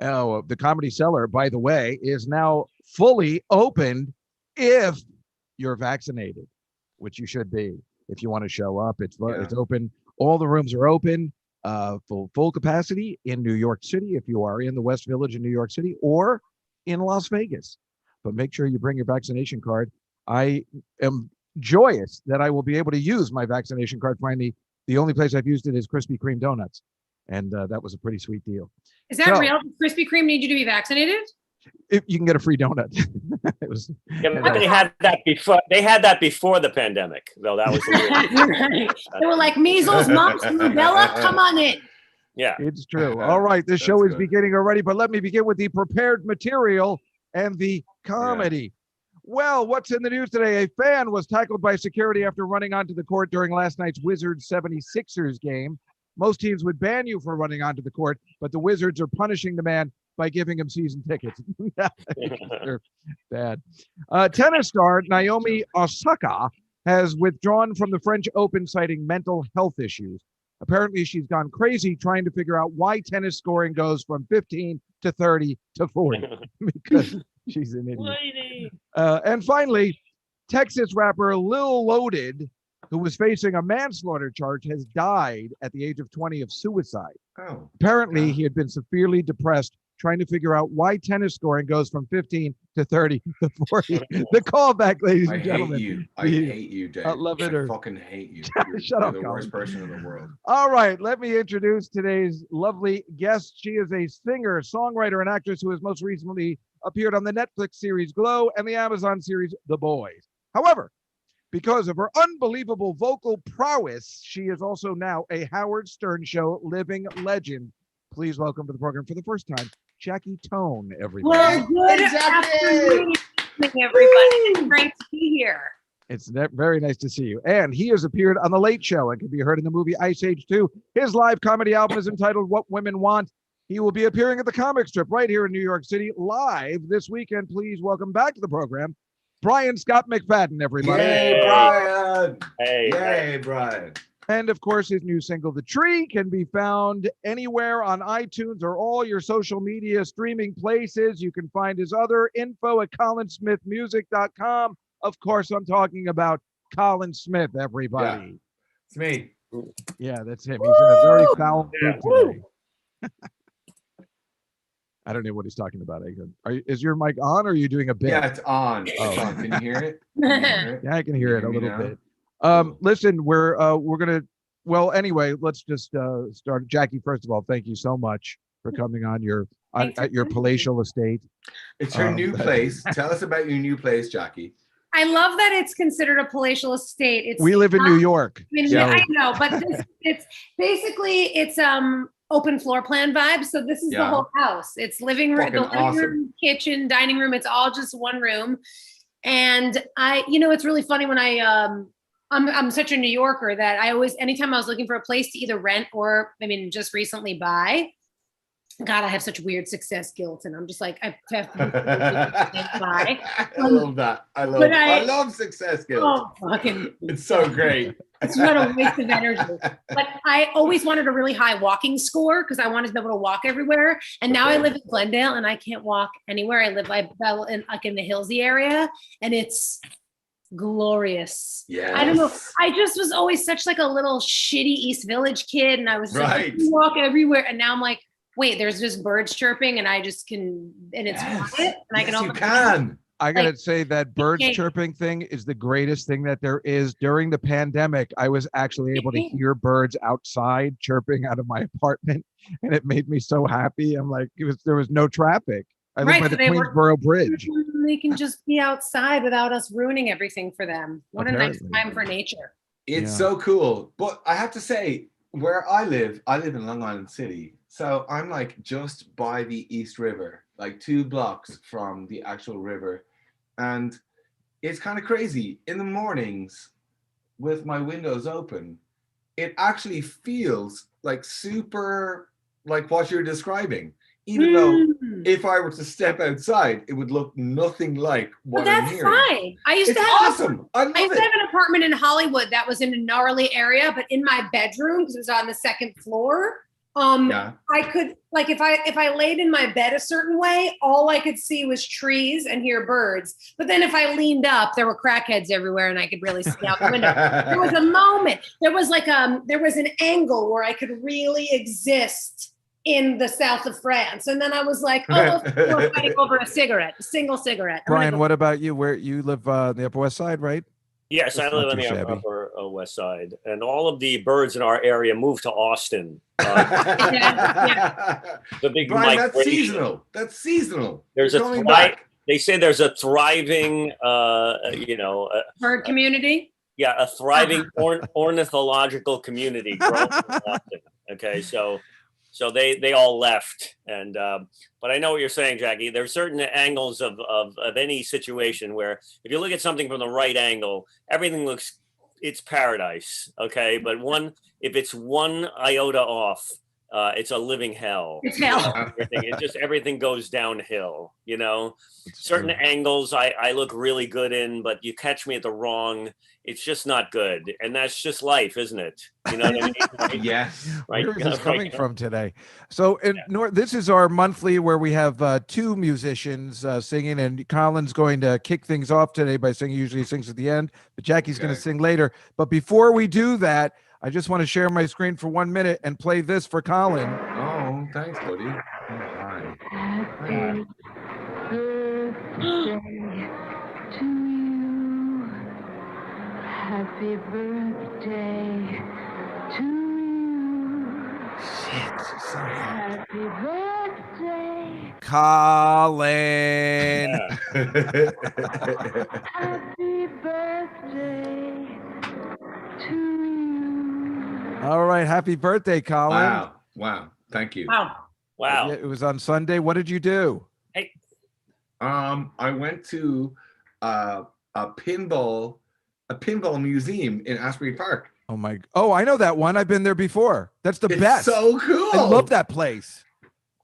Oh, the Comedy Cellar, by the way, is now fully opened if you're vaccinated, which you should be if you want to show up. It's open. All the rooms are open, full capacity in New York City if you are in the West Village in New York City or in Las Vegas. But make sure you bring your vaccination card. I am joyous that I will be able to use my vaccination card finally. The only place I've used it is Krispy Kreme donuts, and that was a pretty sweet deal. Is that real? Does Krispy Kreme need you to be vaccinated? If you can get a free donut. It was. Yeah, but they had that before. They had that before the pandemic, though. That was. They were like measles, mumps, rubella. Come on in. Yeah, it's true. All right, this show is beginning already, but let me begin with the prepared material and the comedy. Yeah. Well, what's in the news today? A fan was tackled by security after running onto the court during last night's Wizards 76ers game. Most teams would ban you for running onto the court, but the Wizards are punishing the man by giving him season tickets. They're bad. Tennis star Naomi Osaka has withdrawn from the French Open citing mental health issues. Apparently, she's gone crazy trying to figure out why tennis scoring goes from 15 to 30 to 40 because she's an idiot. And finally, Texas rapper Lil Loaded, who was facing a manslaughter charge, has died at the age of 20 of suicide. Apparently, he had been severely depressed trying to figure out why tennis scoring goes from 15 to 30 to 40. The callback, ladies and gentlemen. I hate you, Dave. I love it. I fucking hate you. Shut up, you're the worst person in the world. All right, let me introduce today's lovely guest. She is a singer, songwriter, and actress who has most recently appeared on the Netflix series Glow and the Amazon series The Boys. However, because of her unbelievable vocal prowess, she is also now a Howard Stern Show living legend. Please welcome to the program for the first time, Jackie Tohn, everybody. Well, good afternoon, everybody. It's great to be here. It's very nice to see you. And he has appeared on The Late Show and can be heard in the movie Ice Age 2. His live comedy album is entitled What Women Want. He will be appearing at the comic strip right here in New York City live this weekend. Please welcome back to the program, Brian Scott McFadden, everybody. Yay, Brian. Hey, Brian. And of course, his new single, The Tree, can be found anywhere on iTunes or all your social media streaming places. You can find his other info at colinsmithmusic.com. Of course, I'm talking about Colin Smith, everybody. Yeah. It's me. Yeah, that's him. He's in a very foul mood today. I don't know what he's talking about. Is your mic on, or are you doing a bit? Yeah, it's on. Oh. Can you hear it? Yeah, I can hear it a little bit. Listen, we're gonna. Well, anyway, let's just start. Jackie, first of all, thank you so much for coming on at your palatial estate. It's your new place. Tell us about your new place, Jackie. I love that it's considered a palatial estate. We live in New York. I know, but it's basically open floor plan vibe. So this is the whole house. It's living room, kitchen, dining room. It's all just one room. And it's really funny when I'm such a New Yorker that anytime I was looking for a place to either rent or, just recently buy, God, I have such weird success guilt. And I'm just like, I have to buy. I love that. I love success guilt. Oh, fucking. It's so great. It's not a waste of energy. But I always wanted a really high walking score because I wanted to be able to walk everywhere. And now I live in Glendale and I can't walk anywhere. I live in the Hillsy area, and it's glorious. Yeah. I don't know. I just was always such like a little shitty East Village kid, and I was like, walk everywhere. And now I'm like, wait, there's just birds chirping, and I just can, and it's quiet, and I can. You can. I gotta say that birds chirping thing is the greatest thing that there is. During the pandemic, I was actually able to hear birds outside chirping out of my apartment, and it made me so happy. I'm like, there was no traffic. I live by the Queensboro Bridge. They can just be outside without us ruining everything for them. What a nice time for nature. It's so cool. But I have to say, where I live in Long Island City. So I'm like just by the East River, like 2 blocks from the actual river. And it's kind of crazy. In the mornings with my windows open, it actually feels like super like what you're describing. Even though if I were to step outside, it would look nothing like what I'm hearing. That's fine. I used to have awesome. I used to have an apartment in Hollywood that was in a gnarly area, but in my bedroom, because it was on the 2nd floor, Yeah. I could, like, if I laid in my bed a certain way, all I could see was trees and hear birds. But then if I leaned up, there were crackheads everywhere and I could really see out the window. There was a moment, there was an angle where I could really exist in the south of France. And then I was like, oh, we're fighting over a single cigarette. Brian, what about you? Where you live, the Upper West Side, right? Yes, I live on the Upper West Side, and all of the birds in our area moved to Austin. The big Brian, migration. that's seasonal. That's seasonal. There's They say there's a thriving, bird community. Yeah, a thriving ornithological community growing in Austin. Okay, so they all left, and but I know what you're saying, Jackie. There's certain angles of any situation where if you look at something from the right angle, everything looks, it's paradise. Okay, but if it's one iota off, it's a living hell. It's hell. Everything goes downhill. Certain angles I look really good in, but you catch me at the wrong. It's just not good, and that's just life, isn't it? You know what I mean? Right? Yes. Right. Where is this coming from today? So, this is our monthly where we have two musicians singing, and Colin's going to kick things off today by singing. Usually, he sings at the end, but Jackie's going to sing later. But before we do that, I just want to share my screen for 1 minute and play this for Colin. Oh, thanks, buddy. Happy birthday to you. Happy birthday to you. Happy birthday, Colin. happy birthday to you. All right. Happy birthday, Colin. Wow. Thank you. Wow. It was on Sunday. What did you do? Hey. I went to a pinball museum in Asbury Park. Oh, I know that one. I've been there before. That's the best. So cool. I love that place.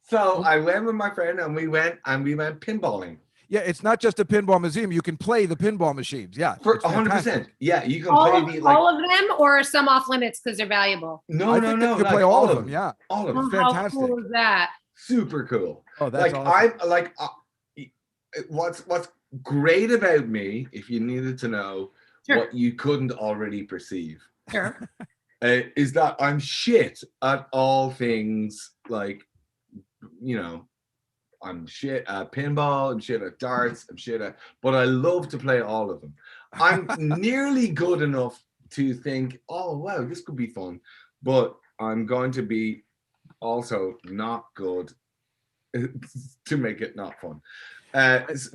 So I went with my friend and we went pinballing. Yeah, it's not just a pinball museum. You can play the pinball machines. Yeah, for 100%. Yeah, you can all play all of them, or some off limits because they're valuable. No. You can play all of them. Yeah, all of them. Fantastic. How cool is that? Super cool. Oh, that's awesome. What's great about me, if you needed to know what you couldn't already perceive, is that I'm shit at all things I'm shit at pinball, I'm shit at darts, but I love to play all of them. I'm nearly good enough to think, oh wow, this could be fun, but I'm going to be also not good to make it not fun. But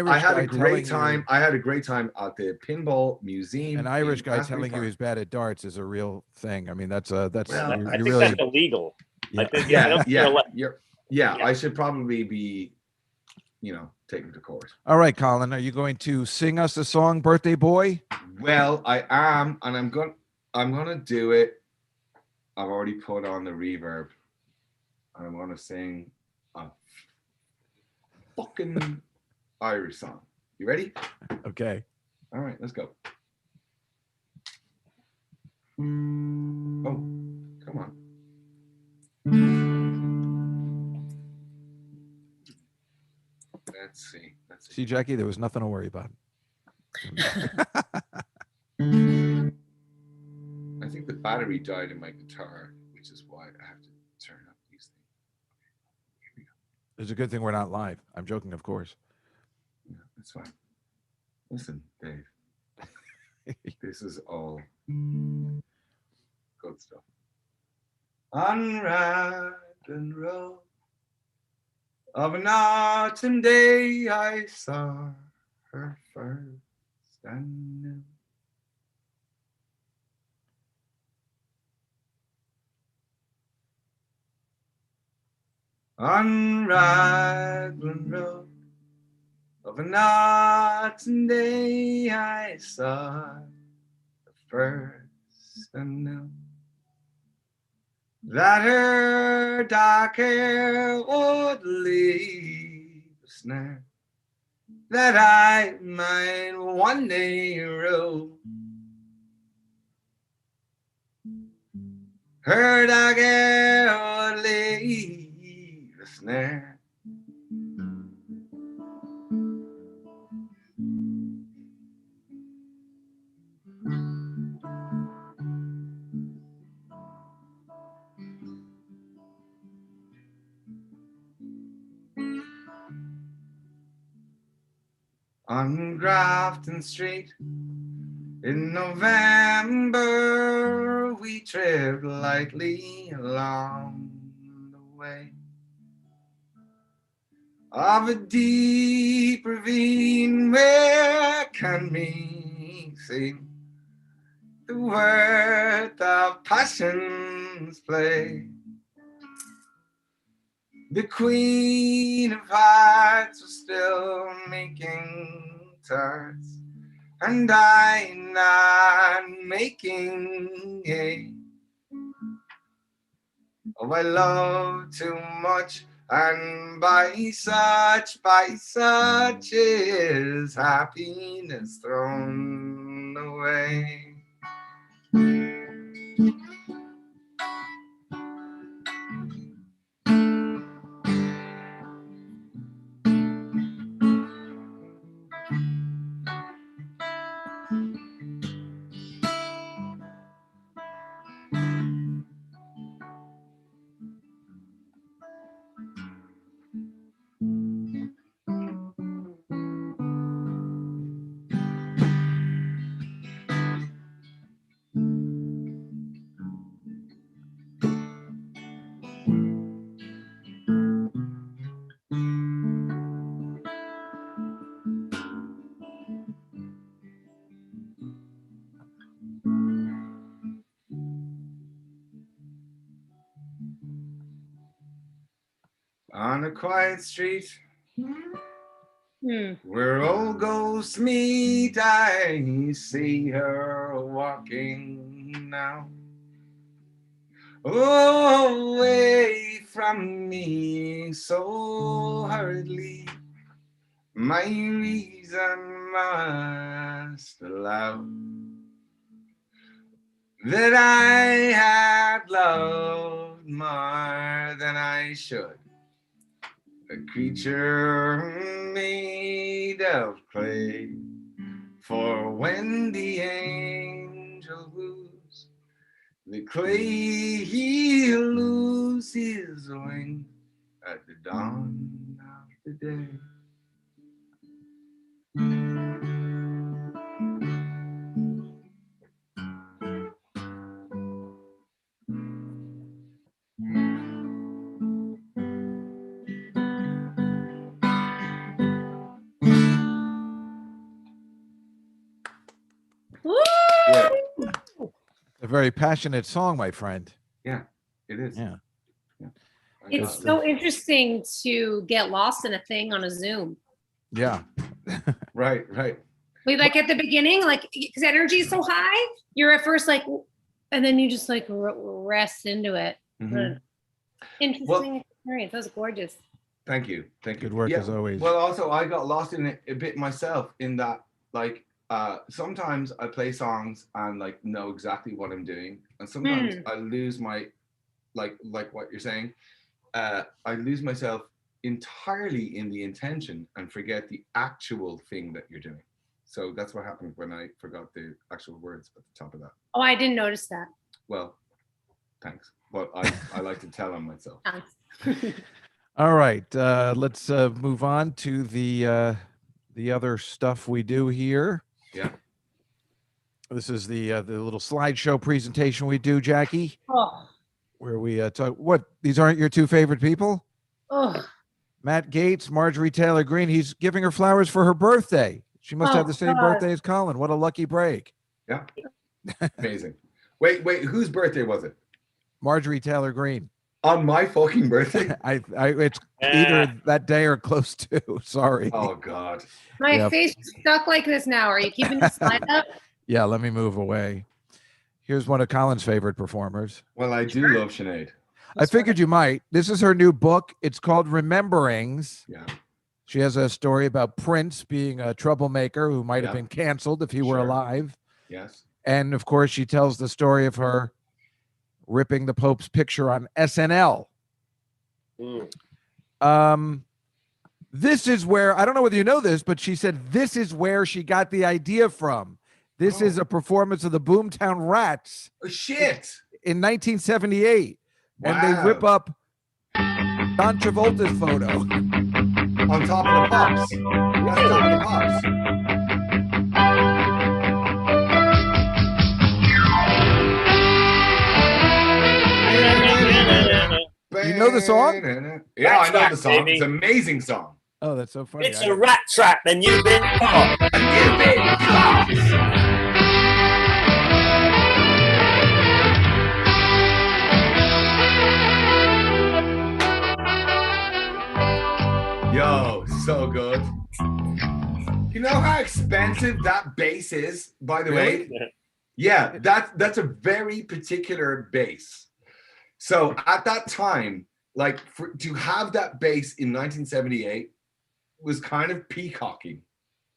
I had a great time. I had a great time at the pinball museum. An Irish guy telling you he's bad at darts is a real thing. I mean, that's I think that's illegal. Yeah. I should probably be, taken to court. All right, Colin, are you going to sing us a song, Birthday Boy? Well, I am, and I'm gonna do it. I've already put on the reverb. I'm gonna sing a fucking Irish song. You ready? Okay. All right, let's go. Oh, come on. Let's see. See, Jackie, there was nothing to worry about. I think the battery died in my guitar, which is why I have to turn up these things. Here we go. It's a good thing we're not live. I'm joking, of course. Yeah, that's fine. Listen, Dave. This is all good stuff. On Radden Road of an autumn day, I saw her first and knew. On Radden Road of an autumn day, I saw her first and knew that her dark hair would leave a snare that I might one day roam. Heard I get leave a snare. On Grafton Street in November, we tripped lightly along the way of a deep ravine. Where can we see the worth of passion's play? The Queen of Hearts was still making tarts, and I not making hay. Oh, I love too much, and by such is happiness thrown away. On a quiet street where old ghosts meet, I see her walking now. Away from me so hurriedly, my reason must allow that I had loved more than I should. A creature made of clay, for when the angel woos, the clay he'll lose his wings at the dawn of the day. Yeah. A very passionate song, my friend. Yeah, it is. Yeah. It's so interesting to get lost in a thing on a Zoom. Yeah. Right. We like at the beginning, like, because energy is so high, you're at first like, and then you just like rest into it. Mm-hmm. Interesting experience. That was gorgeous. Thank you. Good work as always. Well, also I got lost in it a bit myself in that, like, sometimes I play songs and like know exactly what I'm doing, and sometimes I lose my, like what you're saying, I lose myself entirely in the intention and forget the actual thing that you're doing. So that's what happened when I forgot the actual words at the top of that. Oh, I didn't notice that. Well, thanks. But I like to tell on myself. All right, let's move on to the other stuff we do here. Yeah. This is the little slideshow presentation we do, Jackie. Oh. Where we talk. What? These aren't your two favorite people? Oh. Matt Gates, Marjorie Taylor Greene. He's giving her flowers for her birthday. She must have the same birthday as Colin. What a lucky break. Yeah. Amazing. Wait, whose birthday was it? Marjorie Taylor Greene. On my fucking birthday? It's either that day or close to. Sorry. Oh God. My face is stuck like this now. Are you keeping the slide up? Yeah, let me move away. Here's one of Colin's favorite performers. Well, I do love Sinead. I figured you might. This is her new book. It's called Rememberings. Yeah. She has a story about Prince being a troublemaker who might have been canceled if he were alive. Yes. And of course, she tells the story of her ripping the Pope's picture on SNL. This is where, I don't know whether you know this, but she said this is where she got the idea from. This is a performance of the Boomtown Rats. Oh, shit. In 1978. Wow. And they whip up John Travolta's photo. On top of the pops. That's on top of the pops. You know the song? Yeah, I know Rat the song. Trap, baby. It's an amazing song. Oh, that's so funny. It's a rat trap, and you've been caught. You've been caught. Yo, so good. You know how expensive that bass is, by the way? Yeah, that's a very particular bass. So at that time, like to have that bass in 1978 was kind of peacocking.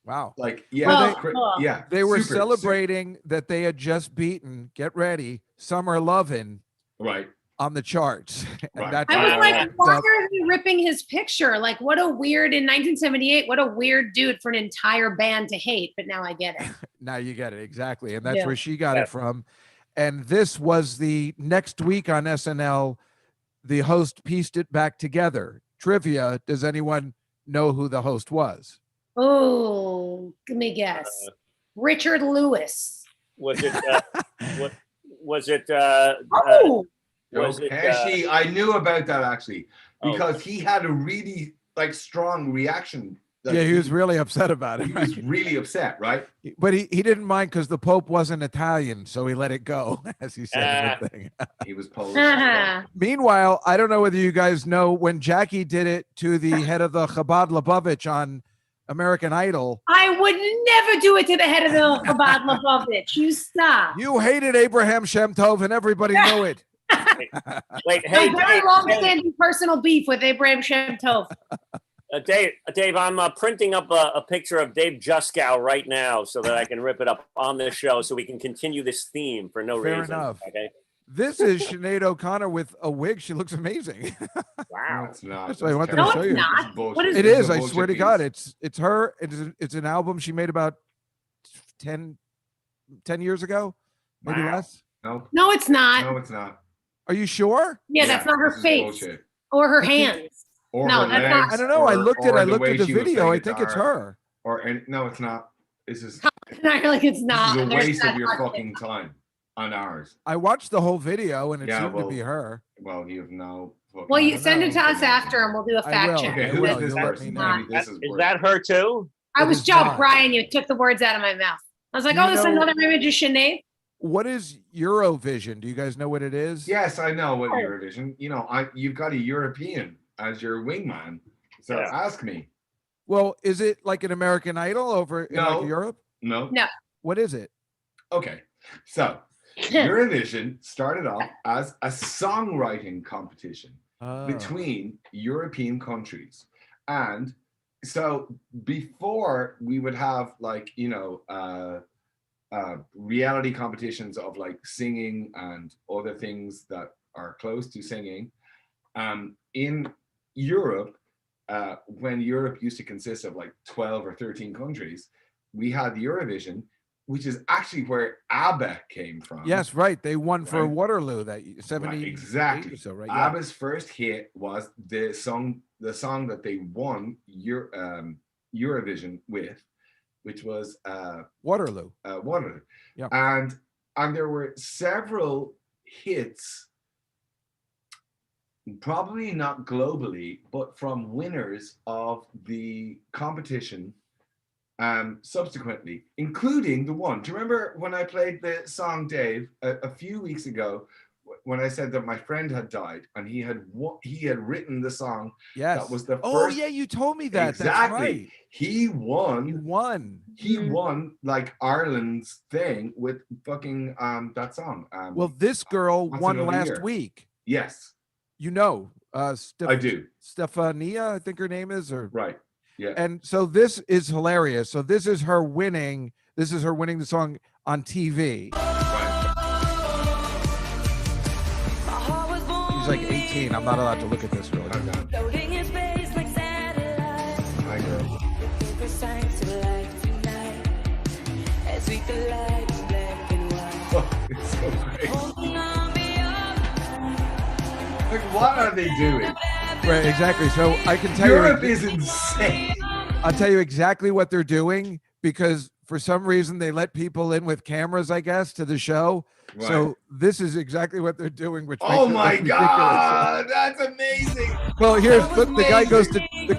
Wow. Like, yeah, yeah. They were celebrating that they had just beaten, get ready, Summer Lovin'. Right. On the charts. Right. I was like, why are they ripping his picture? Like, what a weird, in 1978, what a weird dude for an entire band to hate. But now I get it. Now you get it. Exactly. And that's where she got it from. And this was the next week on SNL, the host pieced it back together. Trivia. Does anyone know who the host was? Oh, let me guess. Richard Lewis. Was it, was it, I knew about that actually, because he had a really strong reaction. Like, he was really upset about it. He was really upset, right? But he didn't mind because the Pope wasn't Italian, so he let it go, as he said in the thing. He was Polish. Meanwhile, I don't know whether you guys know when Jackie did it to the head of the Chabad Lubavitch on American Idol. I would never do it to the head of the Chabad Lubavitch. You stop. You hated Abraham Shem Tov, and everybody knew it. Wait, hey, very long-standing personal beef with Abraham Shem Tov. Dave, I'm printing up a picture of Dave Juskow right now so that I can rip it up on this show so we can continue this theme for no reason. Fair enough. Okay. This is Sinead O'Connor with a wig. She looks amazing. Wow. No, it's not. That's what I wanted to show you. Not. What is it is. I swear to God, it's her. It's an album she made about 10 years ago, maybe less. No, it's not. No, it's not. Are you sure? Yeah, that's not her face or her hands. Or no, her that's legs, not. I don't know. I looked at the she video. was I think it's her. No, it's not. This is like it's not. This is a waste of your fucking time on ours. I watched the whole video and it seemed to be her. Well, you have no. Well, you send it to us after, and we'll do a fact check. Okay, who is this person? Is that her too? I was shocked, Brian. You took the words out of my mouth. I was like, "Oh, this is another image of Sinead." What is Eurovision? Do you guys know what it is? Yes, I know what Eurovision. You know, you've got a European as your wingman, so ask me. Well, is it like an American Idol over in Europe? No. What is it? Okay, so Eurovision started off as a songwriting competition between European countries, and so before we would have reality competitions of like singing and other things that are close to singing. In Europe, when Europe used to consist of like 12 or 13 countries, we had Eurovision, which is actually where ABBA came from. Yes, right. They won for Waterloo that 70. Right, exactly. Or so, right? ABBA's first hit was the song that they won Eurovision with, which was Waterloo. Waterloo. Yeah. And there were several hits, probably not globally, but from winners of the competition subsequently, including the one. Do you remember when I played the song, Dave, a few weeks ago, when I said that my friend had died and he had written the song? Yes. That was the first. Oh yeah, you told me that. Exactly. That's right. He won. He He won like Ireland's thing with fucking that song. Well, this girl won last week. Yes. You know, I do. Stefania, I think her name is, or right. Yeah. And so this is hilarious. So this is her winning. This is her winning the song on TV. Right. 18. I'm not allowed to look at this really. Floating in space like satellites. I know. Give us signs to life tonight. As we collide in black and white. Oh, it's so great. Holding on beyond Like, what are they doing? Right, exactly. So I can tell Europe you, is insane. I'll tell you exactly what they're doing because for some reason they let people in with cameras, I guess, to the show. Right. So this is exactly what they're doing. Which Oh makes it my look God, that's amazing. Well, here's That was look. The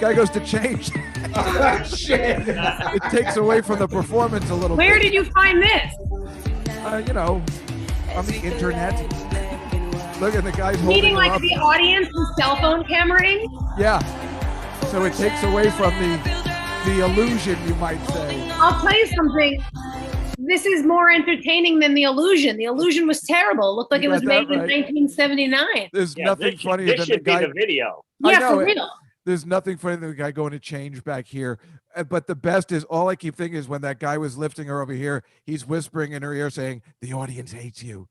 guy goes to amazing. change. Oh, shit. It takes away from the performance a little Where bit. did you find this? You know, on the internet. Look at the guy's Meaning holding her like up. the audience with cell phone cameraing? Yeah. So it takes away from the illusion, you might say. I'll tell you something. This is more entertaining than The Illusion. The Illusion was terrible. It looked like You it was got made that in right. 1979. There's Yeah, nothing this, funnier this than the should be guy. the video. I Yeah, know for it. real. There's nothing funnier than the guy going to change back here. But the best is all I keep thinking is when that guy was lifting her over here, he's whispering in her ear saying, "The audience hates you."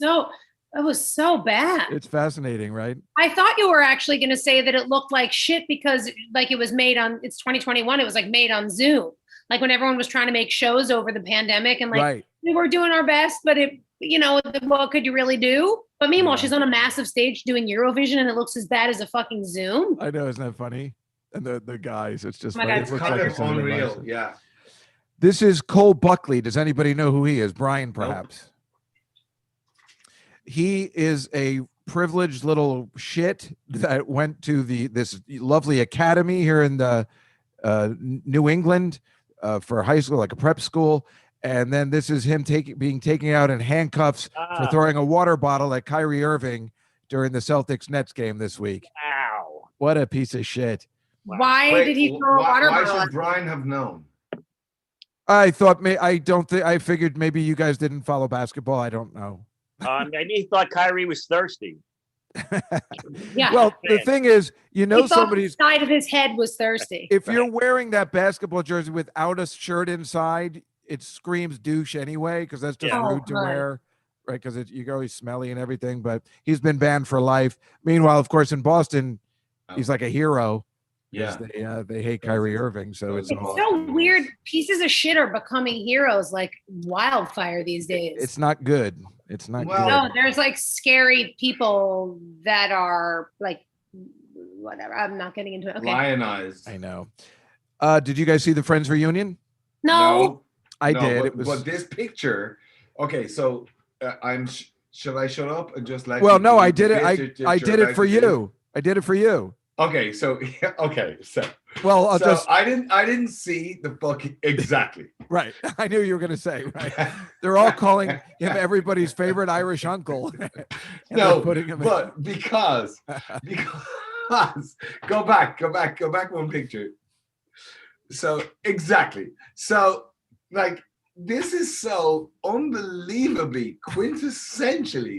So it was so bad. It's fascinating, right? I thought you were actually going to say that it looked like shit because like it was made on, it's 2021. It was like made on Zoom. Like when everyone was trying to make shows over the pandemic and like Right. we were doing our best, but it, you know, what could you really do? But meanwhile, Yeah. she's on a massive stage doing Eurovision and it looks as bad as a fucking Zoom. I know, isn't that funny? And the guys, it's just Oh my like, God. it It's looks kind like of it's on the unreal. license. Yeah. This is Cole Buckley. Does anybody know who he is? Brian, perhaps. He is a privileged little shit that went to this lovely academy here in the New England for high school, like a prep school. And then this is him being taken out in handcuffs for throwing a water bottle at Kyrie Irving during the Celtics Nets game this week. Wow. What a piece of shit. Why Wait, did he throw a water why bottle? should Brian have known? I thought I figured maybe you guys didn't follow basketball. I don't know. Maybe he thought Kyrie was thirsty. Yeah. Well, the thing is, you know, He thought somebody's the side of his head was thirsty. if you're wearing that basketball jersey without a shirt inside, it screams douche anyway, because that's just Yeah. rude to Oh, wear, right? Because you're always smelly and everything. But he's been banned for life. Meanwhile, of course, in Boston, he's like a hero. Yeah. They hate Kyrie Irving, so it's It's so weird. Pieces of shit are becoming heroes like wildfire these days. it's not good. It's not Well- No, good. there's like scary people that are like whatever. I'm not getting into it. Okay. Lionized. I know. Did you guys see the Friends reunion? No. I No, did. But, It was but this picture. Okay, so should I shut up and just let? well. you No, do I the did it. picture I did it for like you? you. I did it for you. Okay, so Well, I'll so just I didn't see the fucking exactly. right. I knew you were going to say right. They're all calling him everybody's favorite Irish uncle. And No, they're putting him but because go back one picture. So exactly. So like this is so unbelievably quintessentially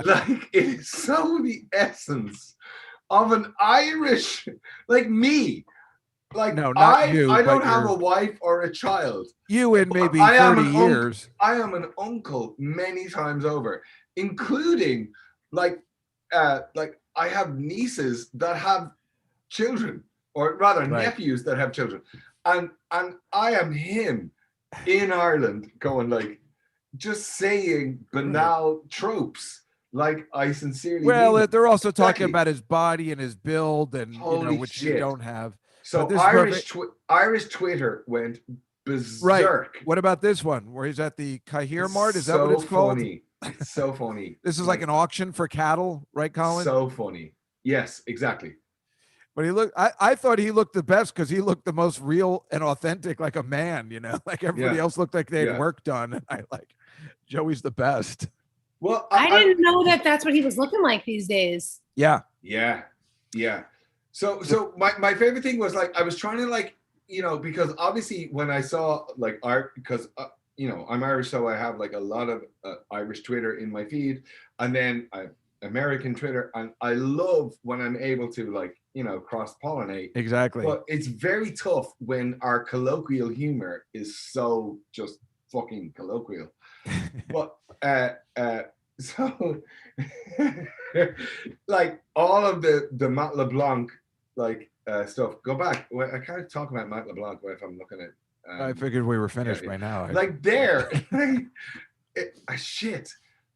like it is so the essence of an Irish like me. Like No, not I you, don't but have you're- a wife or a child. you in maybe I am 30 an uncle. years. I am an uncle many times over, including like I have nieces that have children, or rather Right. nephews that have children, and I am him in Ireland going like just saying banal tropes like I sincerely Well, mean. they're also talking Exactly. about his body and his build, and Holy which you shit. don't have. So but this Irish Twitter went berserk. What about this one where he's at the Cahir Mart? Is that what it's called? Funny. It's so funny. This is like an auction for cattle, right, Colin? So funny. Yes, exactly. But I thought he looked the best because he looked the most real and authentic, like a man, like everybody Yeah. else looked like they had Yeah. work done. And I like Joey's the best. Well, I didn't know that that's what he was looking like these days. Yeah. Yeah, yeah. So my favorite thing was like I was trying to like because obviously when I saw like art because I'm Irish, so I have like a lot of Irish Twitter in my feed, and then American Twitter, and I love when I'm able to like cross pollinate. Exactly. But it's very tough when our colloquial humor is so just fucking colloquial. But So like all of the Matt LeBlanc like stuff. Go back. Well, I can't talk about Matt LeBlanc if I'm looking at. I figured we were finished by now. Like there, shit.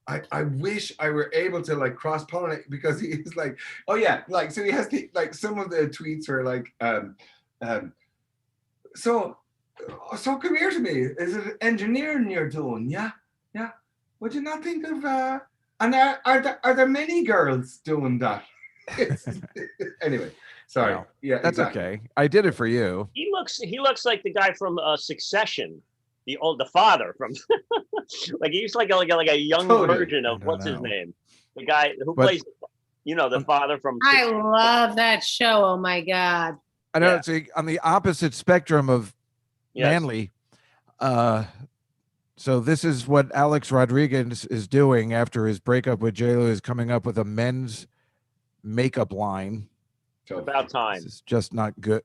I wish I were able to like cross pollinate because he's like, oh yeah, like so he has the, like some of the tweets are like, so come here to me. Is it engineering you're doing? Yeah. Would you not think of and are there many girls doing that? Anyway, sorry. Well, yeah, that's exactly. okay. I did it for you. He looks like the guy from Succession, the father from like he's like a young version of what's his name, the guy who plays, the father from. I love that show. Oh my god! I know it's on the opposite spectrum of manly. So this is what Alex Rodriguez is doing after his breakup with J-Lo, is coming up with a men's makeup line. About time. It's just not good.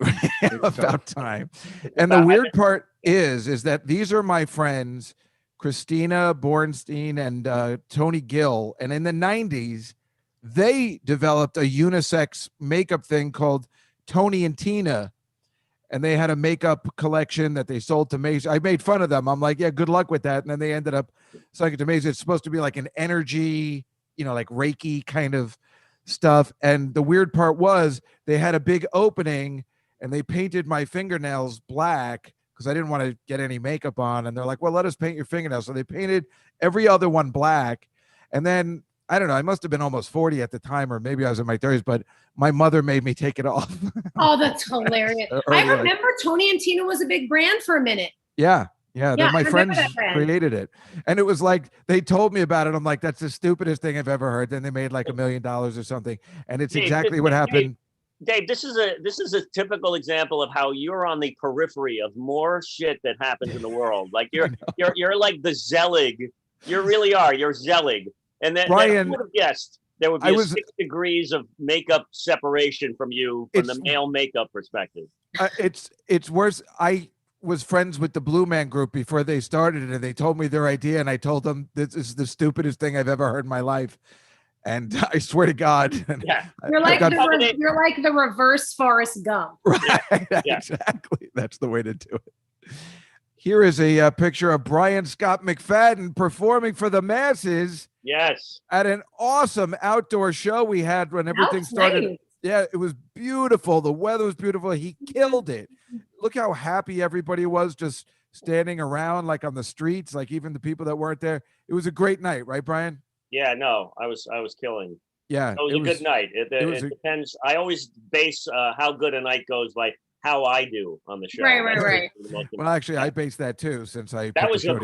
About time. And the weird part is that these are my friends, Christina Bornstein and Tony Gill. And in the 90s, they developed a unisex makeup thing called Tony and Tina. And they had a makeup collection that they sold to Macy. I made fun of them. I'm like, yeah, good luck with that. And then they ended up selling it to Macy. It's supposed to be like an energy, like Reiki kind of stuff. And the weird part was they had a big opening and they painted my fingernails black because I didn't want to get any makeup on. And they're like, well, let us paint your fingernails. So they painted every other one black. And then I don't know, I must have been almost 40 at the time, or maybe I was in my 30s, but my mother made me take it off. Oh, that's hilarious. I remember Tony and Tina was a big brand for a minute. Yeah. My friends created it. And it was like, they told me about it. I'm like, that's the stupidest thing I've ever heard. Then they made like $1 million or something. And it's exactly what happened. Dave, this is a typical example of how you're on the periphery of more shit that happens in the world. Like you're like the Zelig. You really are. You're Zelig. And then Brian, who would have guessed there would be 6 degrees of makeup separation from you from the male makeup perspective. It's worse. I was friends with the Blue Man Group before they started it, and they told me their idea, and I told them this is the stupidest thing I've ever heard in my life. And I swear to God, you're like the reverse Forrest Gump. Right? Yeah. Exactly. That's the way to do it. Here is a picture of Brian Scott McFadden performing for the masses. Yes. At an awesome outdoor show we had when everything started. Nice. Yeah, it was beautiful. The weather was beautiful. He killed it. Look how happy everybody was just standing around like on the streets, like even the people that weren't there. It was a great night, right, Brian? Yeah, no, I was killing. Yeah. It was a good night. It depends. I always base how good a night goes by how I do on the show. Right. Well, actually, I base that too, since that was a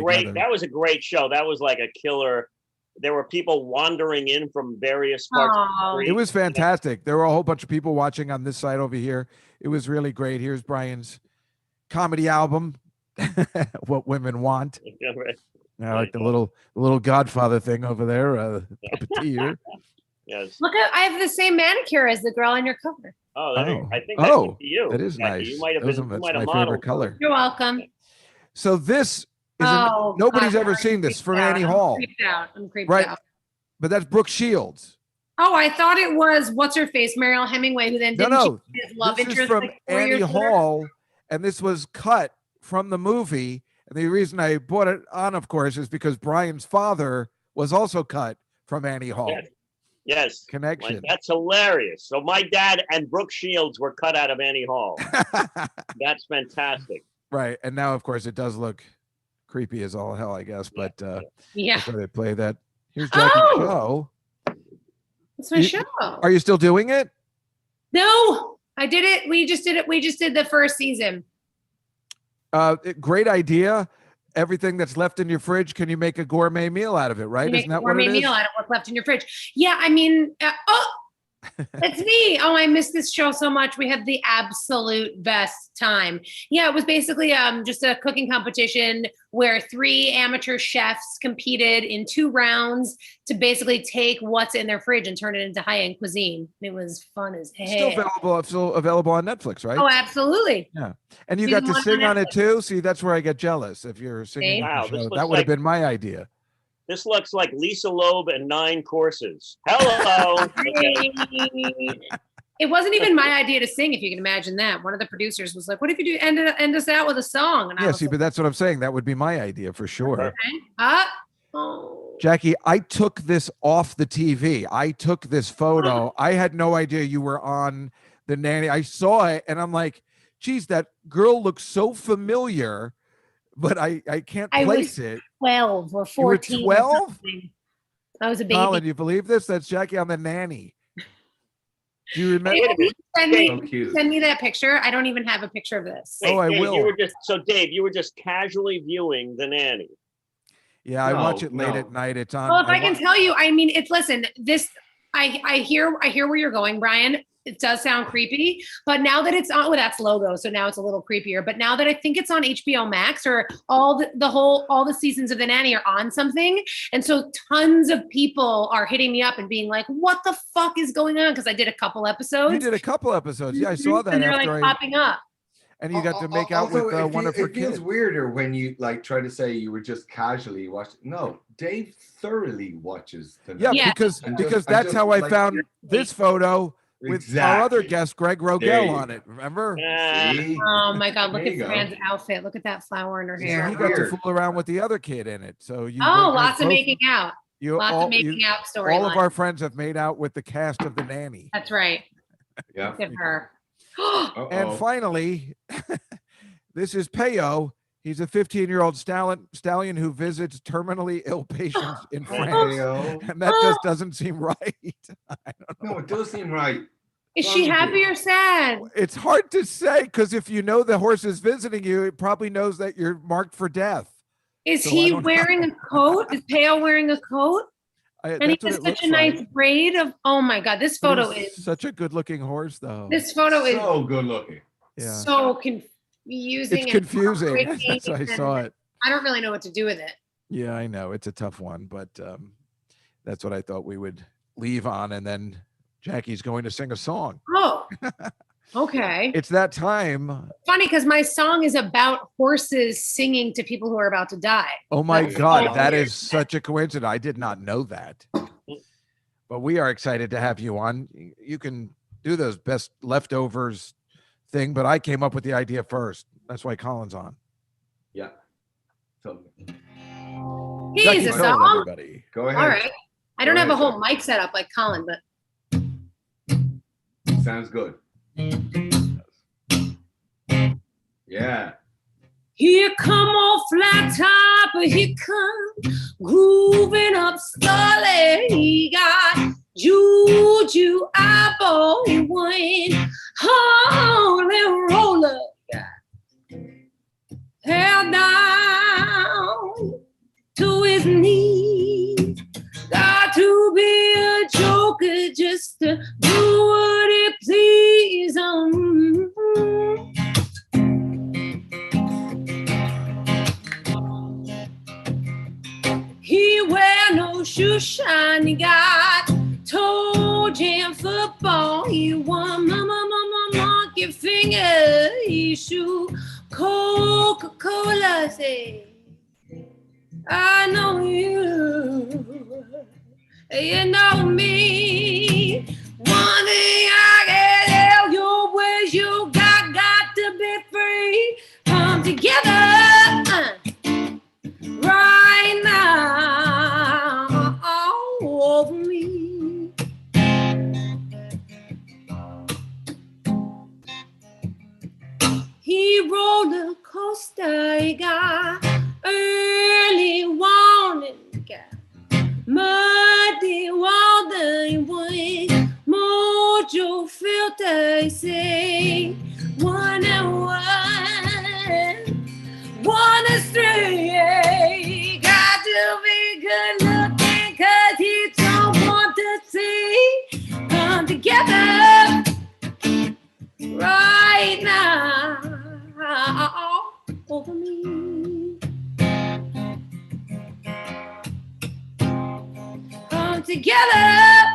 great show. That was like a killer. There were people wandering in from various parts of the street. It was fantastic. There were a whole bunch of people watching on this side over here. It was really great. Here's Brian's comedy album, What Women Want. I like the little Godfather thing over there, puppeteer. Yes. Look, I have the same manicure as the girl on your cover. I think that's you. That is nice. You might have been my favorite color. You're welcome. So this is nobody's ever seen this from Annie Hall. I'm creeped out. But that's Brooke Shields. Oh, I thought it was what's her face, Mariel Hemingway, who then didn't his love this interest is from Annie Hall, and this was cut from the movie. And the reason I brought it on, of course, is because Brian's father was also cut from Annie Hall. Yes. Connection. That's hilarious. So my dad and Brooke Shields were cut out of Annie Hall. That's fantastic. Right. And now, of course, it does look creepy as all hell, I guess. But before they play that, here's Jackie's show. It's my show. Are you still doing it? No, I did it. We just did it. We just did the first season. Great idea. Everything that's left in your fridge, can you make a gourmet meal out of it, right? Isn't that what it is? Gourmet meal out of what's left in your fridge. Yeah, I mean, it's me. Oh, I miss this show so much. We had the absolute best time. Yeah, it was basically just a cooking competition where 3 amateur chefs competed in 2 rounds to basically take what's in their fridge and turn it into high-end cuisine. It was fun as hell. Still available on Netflix, right? Oh, absolutely. Yeah. And you got to sing on it too? See, that's where I get jealous. If you're singing on the show. That would have been my idea. This looks like Lisa Loeb and 9 courses. Hello. Okay. It wasn't even my idea to sing, if you can imagine that. One of the producers was like, what if you do end us out with a song? And I was see, like, but that's what I'm saying. That would be my idea for sure. okay. Jackie, I took this off the TV. I took this photo. I had no idea you were on The Nanny. I saw it and I'm like, geez, that girl looks so familiar, but I can't place it. 12 or 14. You were 12? I was a baby. Colin, you believe this? That's Jackie on The Nanny. Do you remember? Send me that picture. I don't even have a picture of this. Wait, I Dave, will. Dave, you were just casually viewing The Nanny. Yeah, I watch it late at night. It's on. Well, if I can tell you, I mean, I hear where you're going, Brian. It does sound creepy, but now that it's on, that's logo, so now it's a little creepier. But now that I think it's on HBO Max, or all the seasons of The Nanny are on something, and so tons of people are hitting me up and being like, "What the fuck is going on?" Because I did a couple episodes. You did a couple episodes. Yeah, I saw that. And they're like popping up. And you got to make out with one of her kids. It feels weirder when you like try to say you were just casually watching. No, Dave thoroughly watches The Nanny. Yeah, because that's how I found this photo. With our other guest, Greg Rogel, on it. Remember? Oh my God! Look at Fran's outfit. Look at that flower in her hair. He got to fool around with the other kid in it. So lots of making out. Lots of making out story. All of our friends have made out with the cast of The Nanny. That's right. Yeah. Look at her. And finally, this is Peo. He's a 15-year-old stallion who visits terminally ill patients in France. And that just doesn't seem right. I don't know. No, it does seem right. Is she happy or sad? It's hard to say, because if you know the horse is visiting you, it probably knows that you're marked for death. Is he wearing a coat? Is Peo wearing a coat? And he has such a nice braid of, oh my God, this photo is such a good-looking horse, though. This photo is so good-looking. Yeah. So confusing. It's confusing. That's why I saw it. I don't really know what to do with it. Yeah, I know. It's a tough one, but that's what I thought we would leave on. And then Jackie's going to sing a song. Oh, okay. It's that time. Funny, because my song is about horses singing to people who are about to die. Oh my God, that is such a coincidence. I did not know that. But we are excited to have you on. You can do those best leftovers thing, but I came up with the idea first. That's why Colin's on. Yeah. So he's a song. Everybody. Go ahead. All right. I don't have a whole mic set up like Colin, but sounds good. Yeah. Here come on flat top, here come grooving up slowly. He got juju eyeball one, holy roller. Held down to his knees. Got to be a joker just to do what he please. He wear no shoe shine. He got toe jam football. He won mama monkey finger. He shoot Coca-Cola. Say, I know you. You know me. One thing I can tell you is you got to be free. Come together right now over me. He roller coaster, he got early warning, got muddy water with mojo filter. Say 1 and 1 and 3. Got to be good looking 'cause he don't want to see. Come together right now over me. Come together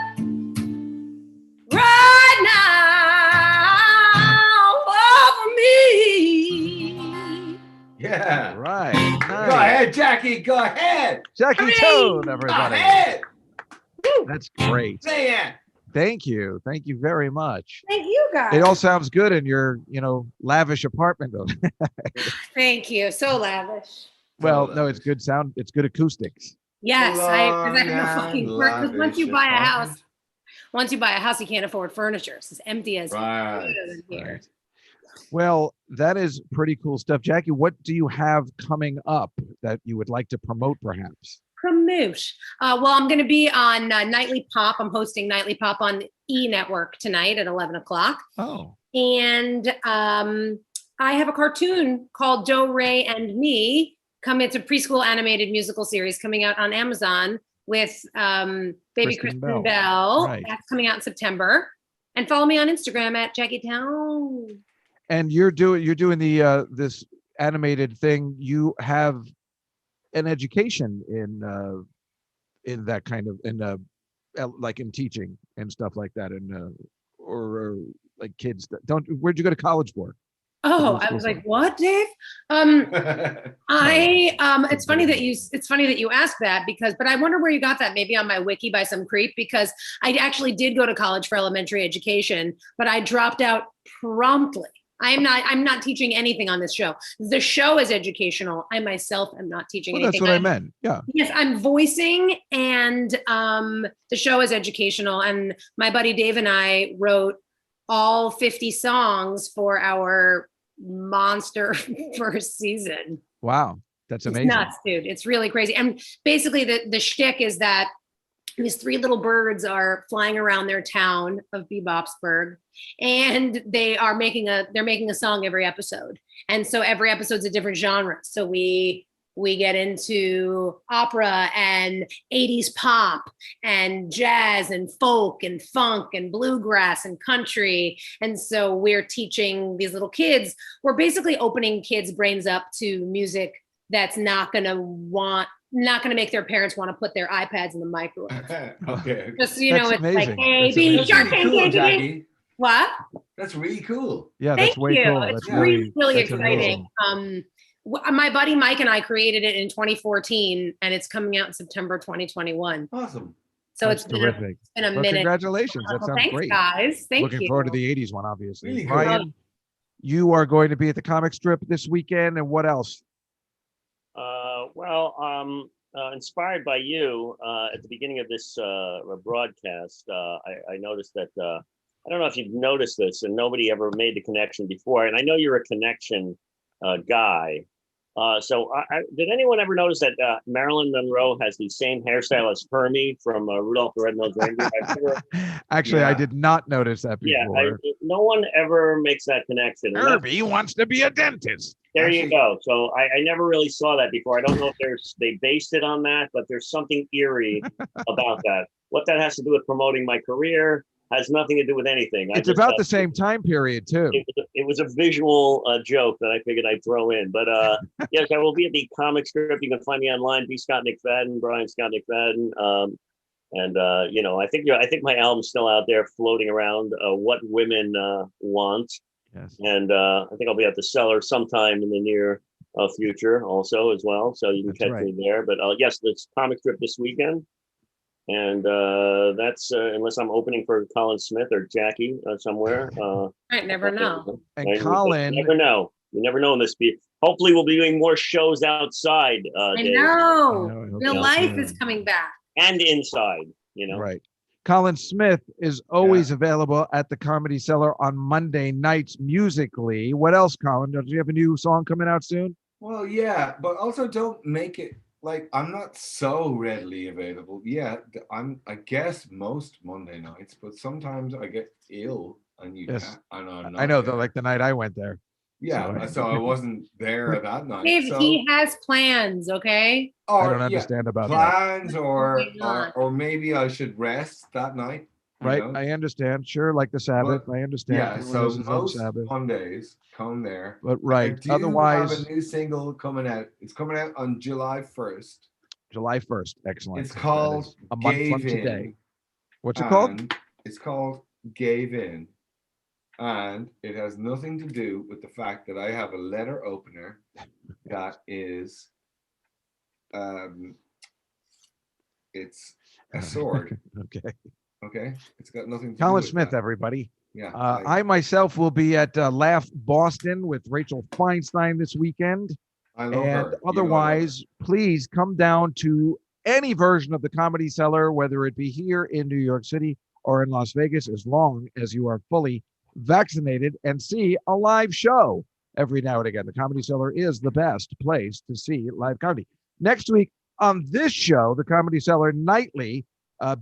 right now over me. Yeah. Right. Go ahead, Jack. Jackie, go ahead. Jackie Tohn, everybody. Go ahead. That's great. Say it. Thank you. Thank you very much. Thank you, guys. It all sounds good in your, lavish apartment. Thank you. So lavish. Well, no, it's good sound. It's good acoustics. Yes, because I have no fucking work. Because once you buy a apartment. house, you can't afford furniture. It's as empty as Right. here. Right. Well, that is pretty cool stuff. Jackie, what do you have coming up that you would like to promote, perhaps? Promote. Well, I'm going to be on Nightly Pop. I'm hosting Nightly Pop on E! Network tonight at 11 o'clock. Oh. And I have a cartoon called Do, Ray, and Me. It's a preschool animated musical series coming out on Amazon with baby Kristen Bell. Right. That's coming out in September. And follow me on Instagram at Jackie Town. And you're doing the this animated thing. You have an education in that kind of like in teaching and stuff like that, and or like kids that don't. Where'd you go to college for? Oh, I was like, what, Dave? It's funny that you asked that but I wonder where you got that. Maybe on my wiki by some creep, because I actually did go to college for elementary education, but I dropped out promptly. I'm not teaching anything on this show. The show is educational. I myself am not teaching anything. That's what I meant. Yeah. Yes, I'm voicing, and the show is educational. And my buddy Dave and I wrote all 50 songs for our monster first season. Wow, that's amazing. It's nuts, dude. It's really crazy. And basically the shtick is that these three little birds are flying around their town of Bebopsburg, and they're making a song every episode. And so every episode's a different genre. So we get into opera and 80s pop and jazz and folk and funk and bluegrass and country. And so we're teaching these little kids, we're basically opening kids' brains up to music that's not going to make their parents want to put their iPads in the microwave. Okay. Just, That's it's amazing. like, hey, be shark, Cool, Jackie. What? That's really cool. Yeah, Thank that's way you. cool. It's That's really that's exciting. amazing. My buddy Mike and I created it in 2014, and it's coming out in September 2021. Awesome. So That's it's terrific. been a Well, minute. congratulations. That sounds Thanks, great. guys. Thank Looking you. forward to the 80s one, obviously. Really cool. Brian, you are going to be at the comic strip this weekend, and what else? Inspired by you, at the beginning of this broadcast, I noticed that, I don't know if you've noticed this, and nobody ever made the connection before, and I know you're a connection guy. Did anyone ever notice that Marilyn Monroe has the same hairstyle as Hermie from Rudolph the Red-Nosed Reindeer? Actually, I did not notice that before. Yeah, no one ever makes that connection. Herbie wants to be a dentist. There you go. So I never really saw that before. I don't know if they based it on that, but there's something eerie about that. What that has to do with promoting my career has nothing to do with anything. It's about the same time period, too. It was a visual joke that I figured I'd throw in. But yes, I will be at the comic strip. You can find me online, B. Scott McFadden, Brian Scott McFadden. I think my album's still out there floating around, What Women Want. Yes. And I think I'll be at the Cellar sometime in the near future also as well. So you can catch me there. But yes, this comic strip this weekend. And that's unless I'm opening for Colin Smith or Jackie somewhere. I never know. And Colin, you never know. You never know in this speed. Hopefully, we'll be doing more shows outside. I know. Real life is coming back. And inside, Right. Colin Smith is always available at the Comedy Cellar on Monday nights musically. What else, Colin? Do you have a new song coming out soon? Well, yeah, but also don't make it like I'm not so readily available. Yeah, I guess most Monday nights, but sometimes I get ill and you can't. I know, like the night I went there. Yeah, so I wasn't there that night. Dave, he has plans, okay? I don't understand about plans or maybe I should rest that night. Right, I understand. Sure, like the Sabbath, I understand. Yeah, so most Mondays come there. But right, otherwise, have a new single coming out. It's coming out on July 1st. July 1st, excellent. It's called a month from today. What's it called? It's called Gave In. And it has nothing to do with the fact that I have a letter opener that is it's a sword. Okay. Okay, it's got nothing to do Colin with Smith, that. everybody. Yeah. I myself will be at Laugh Boston with Rachel Feinstein this weekend. I love And her. You know I love her. otherwise, please come down to any version of the Comedy Cellar, whether it be here in New York City or in Las Vegas, as long as you are fully vaccinated, and see a live show every now and again. The Comedy Cellar is the best place to see live comedy. Next week on this show, the Comedy Cellar Nightly,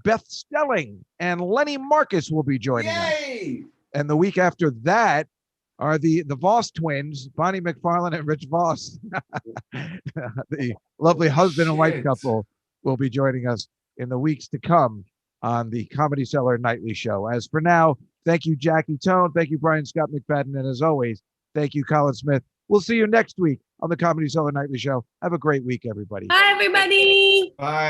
Beth Stelling and Lenny Marcus will be joining us. Yay! And the week after that are the Voss twins, Bonnie McFarlane and Rich Voss. The lovely husband and wife couple will be joining us in the weeks to come on the Comedy Cellar Nightly Show. As for now, thank you, Jackie Tohn. Thank you, Brian Scott McFadden. And as always, thank you, Colin Smith. We'll see you next week on the Comedy Cellar Nightly Show. Have a great week, everybody. Bye, everybody. Bye.